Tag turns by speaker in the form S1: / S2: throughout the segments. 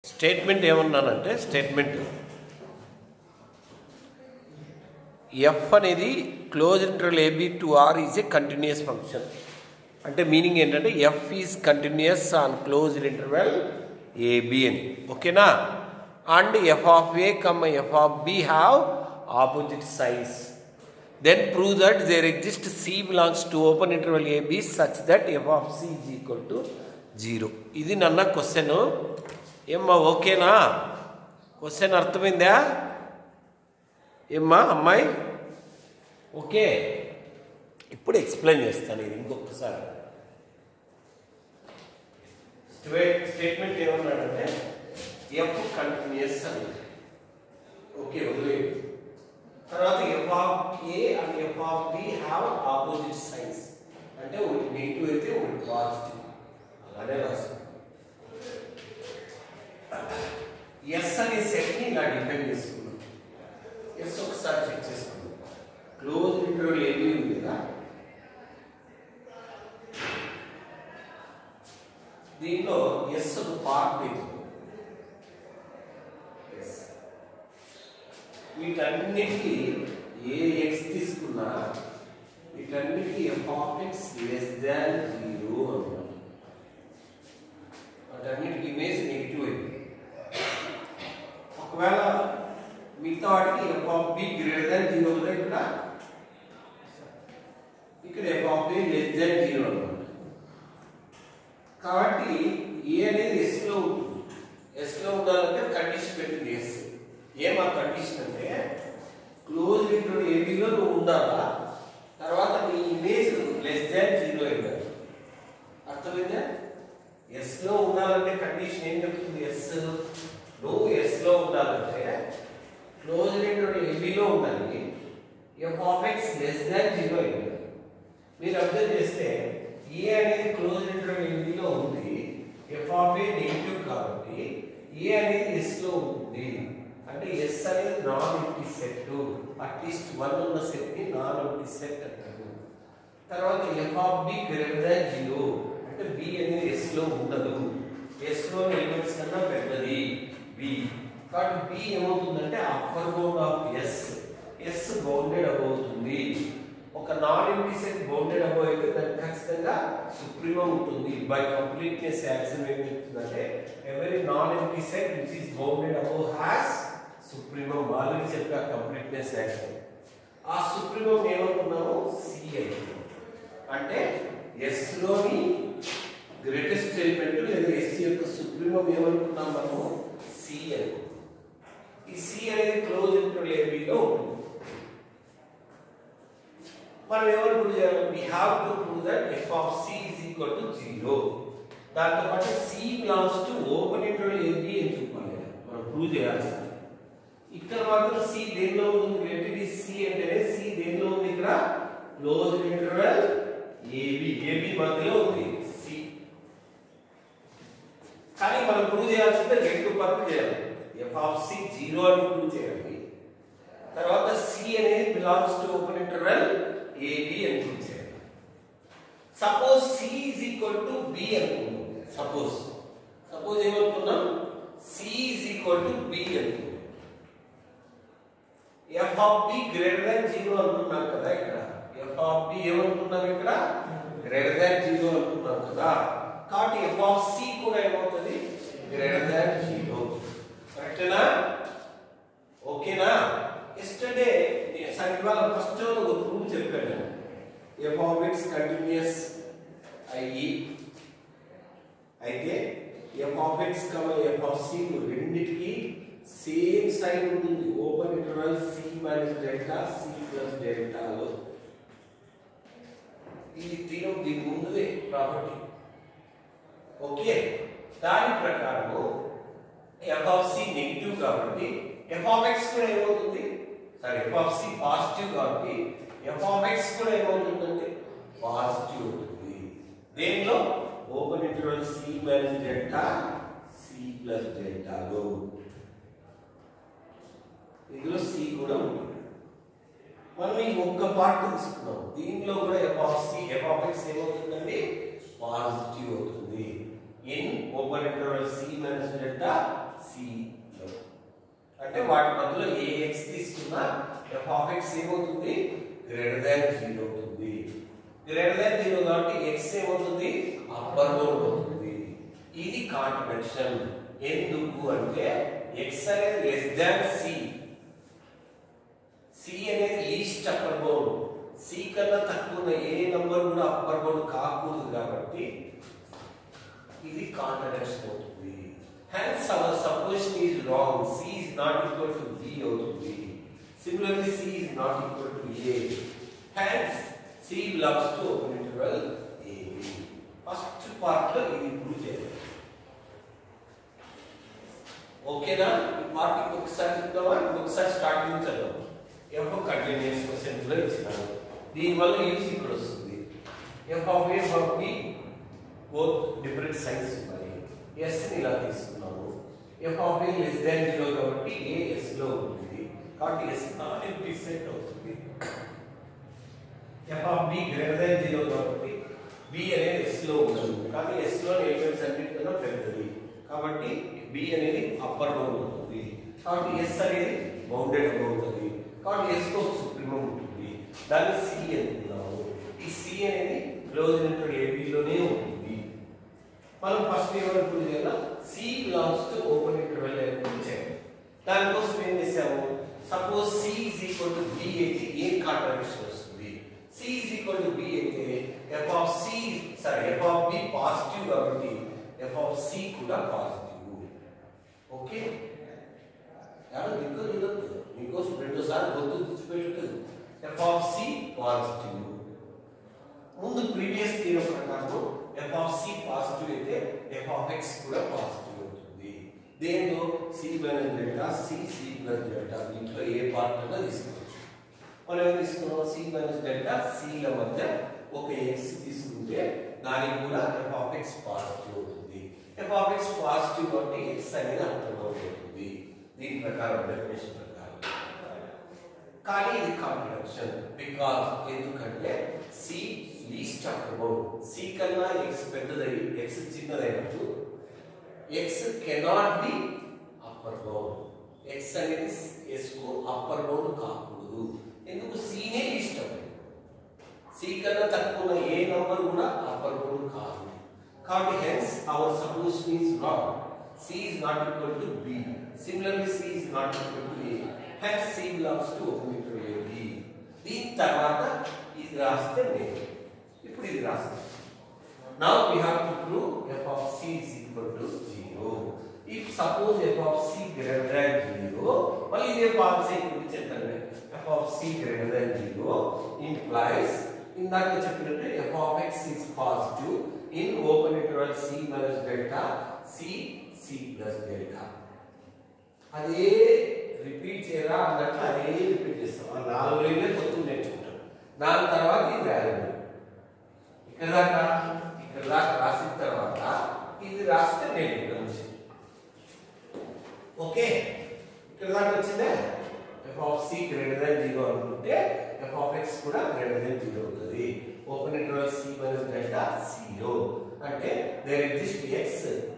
S1: Statement ఏమన్నానంటే statement F అనేది close interval AB to R is a continuous function. అంటే meaning ఏంటంటే F is continuous on closed interval AB అని. ఓకేనా? And F of A comma F of B have opposite signs. Then prove that there exist C belongs to open interval AB such that F of C is equal to 0. ఇది నన్న question. ఏమ్మా ఓకేనా? Question అర్థమైందా ఏమ్మా అమ్మాయి? Okay, ఇప్పుడు explain చేస్తాను ఇది ఇంకొకసారి. స్టేట్మెంట్ ఏమన్నాడంటే ఎఫ్ కంటిన్యూస్ అని. ఓకే, వదిలేదు. తర్వాత F of A and F of B have opposite science. అంటే ఒకటి నెగిటివ్ అయితే ఒకటి పాజిటివ్, అలానే రాస్తాం. ఎస్ అనే సెట్ని ఇలా డిఫైన్ చేసుకున్నాం. ఎస్ ఒకసారి చెక్ చేసుకున్నాం. క్లోజ్ ఇంటర్వెల్ ఏబి ఉంది కదా, దీంట్లో ఎస్ ఒక పార్ట్ తీసుకుంది. వీటన్నిటికీ ఏ ఎక్స్ తీసుకున్నా వీటన్నిటికీ F of X less than 0 అన్నమాట. వాటన్నిటికి ఇమేజ్ నెగిటివ్ అయింది. ఒకవేళ మిగతా వాటికి F of B greater than 0 కదా, ఇక్కడ F of B less than 0 అన్నమాట. కాబట్టి ఏ అనేది ఎస్ లో ఉంటుంది. ఎస్ లో ఉండాలంటే కండిషన్ పెట్టింది ఎస్. ఏం ఆ కండిషన్ అంటే క్లోజ్ ఇంటర్వెల్ ఏబిలో నువ్వు ఉండాలా, తర్వాత నీ ఇమేజ్ లెస్ దాన్ 0 అయింది. అర్థమైందా? ఎస్ లో ఉండాలంటే కండిషన్ ఏం చెప్తుంది? ఎస్ నువ్వు ఎస్ లో ఉండాలంటే క్లోజ్ ఇంటర్వెల్ ఏబిలో ఉండాలి. F of X less than 0 అయింది. మీరు అబ్జర్వ్ చేస్తే ఏ అనేది క్లోజ్ ఇంటర్వెల్ ఏబిలో ఉంది, ఎఫ్ ఆఫ్ ఏ నెగిటివ్ కాబట్టి ఏ అనేది ఎస్ లో ఉంటుంది. అంటే ఎస్ అనేది నాన్ ఎంప్టీ సెట్. అట్లీస్ట్ 1 ఉన్న సెట్ ని నాన్ ఎంప్టీ సెట్ అంటారు. తర్వాత F of B greater than 0 అంటే బి అనేది ఎస్ లో ఉండదు. ఎస్ లో ఎలిమెంట్స్ కన్నా పెద్దది బి. కాబట్టి బి ఏమవుతుందంటే upper bound of S. S bounded above అవుతుంది. ఒక non empty set bounded above అయితే దానికి ఖచ్చితంగా సుప్రీమం ఉంటుంది. బై కంప్లీట్నెస్ యాక్షన్ ఏం చెప్తుందంటే every non empty set which is bounded above has supremum. Already చెప్పా కంప్లీట్నెస్ యాక్షన్. ఆ సుప్రీమం ఏమనుకున్నాము? సి అనుకున్నాము. అంటే ఎస్ లోని గ్రేటెస్ట్ ఎలిమెంట్ లేదా ఎస్ యొక్క సుప్రీమం ఏమనుకున్నాం మనము? సి అనుకున్నాం. ఈ సి అనేది క్లోజ్ ఇంటర్వెల్ ఏబిలో ఉంటుంది. మనం ఎవరు ప్రూవ్ చేయాలి? We have to prove that F of C is equal to 0. దాంతో పాటు C belongs to open interval AB అని చెప్పాలి. మనం ప్రూవ్ చేయాల్సింది. ఇక్కడ మాత్రం సి దేనిలో ఉంది? లెట్ ఇట్ సి అంటేనే సి దేనిలో ఉంది? ఇక్కడ క్లోజ్ ఇంటర్వెల్ ఏబి. ఏబి మధ్యలో ఉంది సి. కానీ మనం ప్రూవ్ చేయాల్సిందే రెండు పనులు చేయాలి. ఎఫ్ ఆఫ్ సి 0 అని ప్రూవ్ చేయాలి. తర్వాత సి అనేది belongs to open interval AB అని ప్రూవ్ చేయాలి. Suppose C is equal to B అనుకున్నాం. సపోజ్ ఏమనుకున్నాం? C is equal to B అనుకున్నాం. F of B greater than 0 అనుకున్నాం కదా. ఇక్కడ ఎఫ్ ఆఫ్ బి ఏమనుకున్నాం? ఇక్కడ గ్రేటర్ దాన్ 0 అనుకున్నాం కదా. కాబట్టి ఎఫ్ ఆఫ్ సి కూడా ఏమవుతుంది? Greater than 0. కరెక్టేనా? ఓకేనా? ఎస్టర్డే ఇవాళ ఫస్ట్ ఒక ప్రూఫ్ చెప్పాను. ఎఫ్ ఆఫ్ ఎక్స్ కంటిన్యూస్ అయితే F of X F of C రెండింటికి సేమ్ సైన్ ఉంటుంది. Open interval C minus delta C plus డెల్టాలో. ఇది దీని ముందుదే ప్రాపర్టీ. ఓకే, దాని ప్రకారం ఎఫ్ ఆఫ్ సి నెగిటివ్ కాబట్టి ఎఫ్ ఆఫ్ ఎక్స్ కూడా ఏమవుతుంది? Sorry, F of C positive కాబట్టి ఎఫ్ ఆఫ్ ఎక్స్ కూడా ఏమవుతుందంటే పాజిటివ్ అవుతుంది. దేనిలో? Open interval C minus delta C plus డెల్టాలో. ఇందులో సి కూడా ఉంటుంది. మనం ఈ ఒక్క పార్ట్ తీసుకున్నాం. దీనిలో కూడా F of C F of X ఏమవుతుందండి? పాజిటివ్ అవుతుంది. In open interval C minus delta లో అంటే వాటి మధ్యలో ఏ x తీసుకున్నా f of x ఏమవుతుంది గ్రేటర్ దాన్ 0 అవుతుంది గ్రేటర్ దాన్ 0 కాబట్టి x ఏమవుతుంది అప్పర్ బౌండ్ అవుతుంది ఇది కాంట్రడిక్షన్ ఎందుకు అంటే x అనేది లెస్ దాన్ c అనేది లీస్ట్ అప్పర్ బౌండ్ c కన్నా తక్కువ ఉన్న ఏ నంబర్ కూడా అప్పర్ బౌండ్ కాకూడదు కాబట్టి ఇది కాంట్రడిక్షన్ అవుతుంది hence our supposition is wrong c is not equal to b అవుతుంది similarly c is not equal to a hence c belongs to open interval ab first part ఇది prove చేయాలి ఓకేనా ఈ part ఒకసారి చెప్తామా ఒకసారి స్టార్టింగ్ నుంచి చదువు f కంటిన్యూస్ క్వశ్చన్ లో ఇచ్చాను దీని వల్ల యూజ్ ఇక్కడ వస్తుంది f of a f of b both different signs ఉన్నాయి s ని ఇలా తీసుకున్నాము f of a less than 0 కాబట్టి a s లో ఉంటుంది కాబట్టి s నాట్ ఎంప్టీ సెట్ అవుతుంది f of b greater than 0 కాబట్టి b అనేది s లో ఉంటుంది కానీ s లో ఎలిమెంట్స్ అన్నిటికన్నా పెద్దది కాబట్టి b అనేది అప్పర్ బౌండ్ అవుతుంది కాబట్టి s అనేది బౌండెడ్ అవుతుంది కాబట్టి s లో సుప్రీమం ఉంటుంది దాన్ని c అనుకున్నాము ఈ c అనేది క్లోజ్ ఇంటర్ ab లోనే ఉంటుంది మనం ఫస్ట్ ఏమని ప్రూవ్ చేయాలి c belongs to open interval అని ప్రూవ్ చేయాలి దానికోసం ఏం చేసాము సపోజ్ c b అయితే ఏ కాంట్రడిక్షన్ వస్తుంది c b అయితే f of b పాజిటివ్ కాబట్టి f of c కూడా పాజిటివ్ ఓకే యారు దిక్కు మీకోసం రెండోసారి గుర్తు తెచ్చిపెట్టలేదు f of c పాజిటివ్ ముందు ప్రీవియస్ థియరం ప్రకారం f of c పాజిటివ్ అయితే f of x కూడా పాజిటివ్ అవుతుంది దేంతో c minus delta c plus delta దీంట్లో ఏ పార్ట్ అన్నా తీసుకోవచ్చు మనం ఏం తీసుకున్నాం c మైనస్ డెల్టా c ల మధ్య ఒక x తీసుకుంటే దానికి కూడా f of x పాజిటివ్ అవుతుంది f of x పాజిటివ్ అంటే x అనేది అర్థమవుతుంది దీని ప్రకారం డెఫినేషన్ ప్రకారం కానీ ఇది కాంట్రడిక్షన్ బికాజ్ ఎందుకంటే c least upper bound c కన్నా x పెద్దదై x చిన్నదైనప్పుడు x cannot be upper bound x అనేది s కు అప్పర్ బౌండ్ కాకూడదు ఎందుకు c నే లీస్ట్ అప్పర్ c కన్నా తక్కువ ఏ నంబర్ కూడా అప్పర్ బౌండ్ కాదు కాబట్టి hence our supposition is wrong c is not equal to b similarly c is not equal to a hence c belongs to open interval ab దీని తర్వాత ఇది రాస్తే నేను ఇప్పుడు ఇది రాస్తాం now we have to prove f of c is equal to 0 if suppose f of c greater than 0 మళ్ళీ ఇదే పాయింట్స్ ఇక్కడ చెప్తాను f of c greater than 0 implies ఇందాక చెప్పినట్టు f of x is positive in open interval c minus delta c plus delta అదే repeat చేయరా అన్నట్లు అదే రిపీట్ చేస్తాం ఆ నాలుగు లైన్లే కొత్తగా నేర్చుకుంటాం దాని తర్వాత ఇది వాల్యూ ఇక్కడ దాకా రాసిన తర్వాత ఇది రాస్తే నేను ఓకే ఇక్కడ దాకా వచ్చిందే f of c greater than 0 అనుకుంటే f of x కూడా greater than 0 అవుతుంది open interval c minus delta 0 అంటే there exists x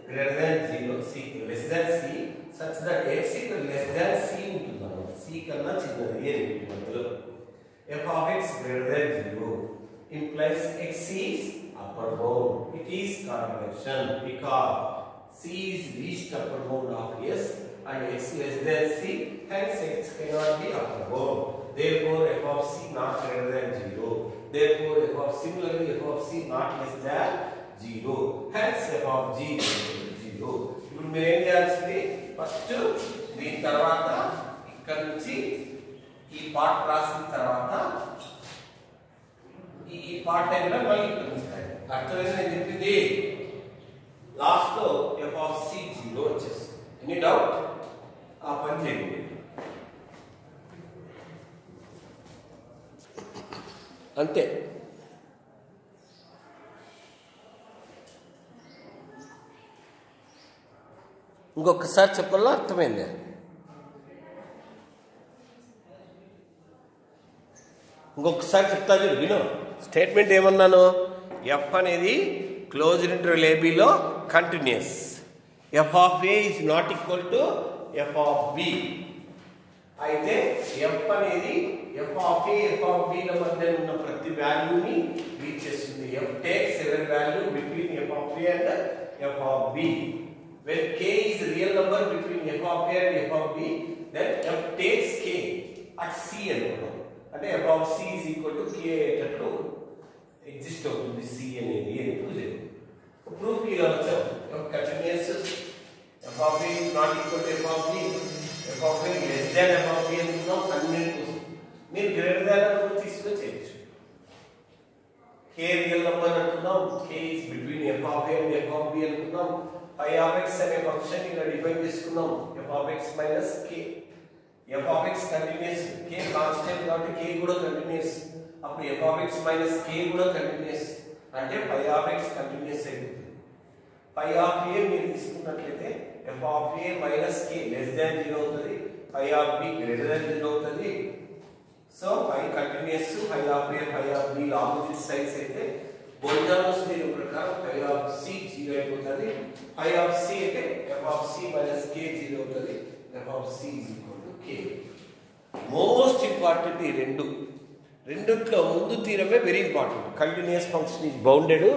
S1: greater than 0 c less than c such that x equal less than c ఉంటున్నాను c కన్నా చిన్నది అని మధ్యలో f of x greater than 0 implies x is upper bound it is contradiction because c is least upper bound of s and x less than c hence x cannot be upper bound therefore f of c not greater than 0 therefore f of similarly f of c not less than 0 hence f of g is 0 ఇప్పుడు మీరు ఏం చేయాల్సింది first దీని తర్వాత ఇక్కడ నుంచి ఈ part రాసిన తర్వాత ఈ పార్ట్ అయినా మళ్ళీ ఇక్కడ నుంచి అర్థమైంది నేను చెప్పింది లాస్ట్ లో f of c 0 వచ్చేస్తుంది ఎనీ డౌట్ ఆ పని చేయండి అంతే ఇంకొకసారి చెప్పాలా అర్థమైంది ఇంకొకసారి చెప్తా చూడు విను స్టేట్మెంట్ ఏమన్నాను f అనేది క్లోజ్డ్ ఇంటర్వెల్ ab లో continuous F of A is not equal to F of B. అయితే ఎఫ్ అనేది F of A F of బిల మధ్య ఉన్న ప్రతి వాల్యూని రీచ్ చేస్తుంది. F takes every value between F of A and F of B. When k is real number between f of a and f of b, then f takes k at c అనుకున్నాం. అంటే f of c is equal to k అయ్యేటట్లు exist అవుతుంది c అనేది అని prove చేయాలి. Proof ఇలా వచ్చాం. f continuous f of a is not equal to f of b, f of a less than f of b అనుకున్నాం. Convenient కోసం మీరు గ్రేటర్ దాన్ అనుకుని తీసుకొని చేయొచ్చు. k రియల్ నెంబర్ అనుకున్నాం. k is between f of a and f of b అనుకున్నాం. phi of x అనే function ఇలా డిఫైన్ చేసుకున్నాం. f of x minus k. f of x continuous, k constant కాబట్టి k కూడా కంటిన్యూస్. అప్పుడు f of x minus k కూడా continuous. అంటే phi of x continuous అయిపోతుంది. phi of a మీరు తీసుకున్నట్లయితే f of a minus k less than 0 అవుతుంది. phi of b greater than 0 అవుతుంది. So phi continuous, phi of a phi of b opposite sides అయితే బోల్జానోస్ theorem ప్రకారం phi of c 0 అయిపోతుంది. phi of c అంటే f of c minus k 0 అవుతుంది. f of c is equal to k. Most important ఈ రెండిట్లో ముందు థియరమే very important. Continuous function is bounded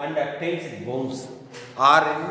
S1: and attains it bounds. ఆ రెండు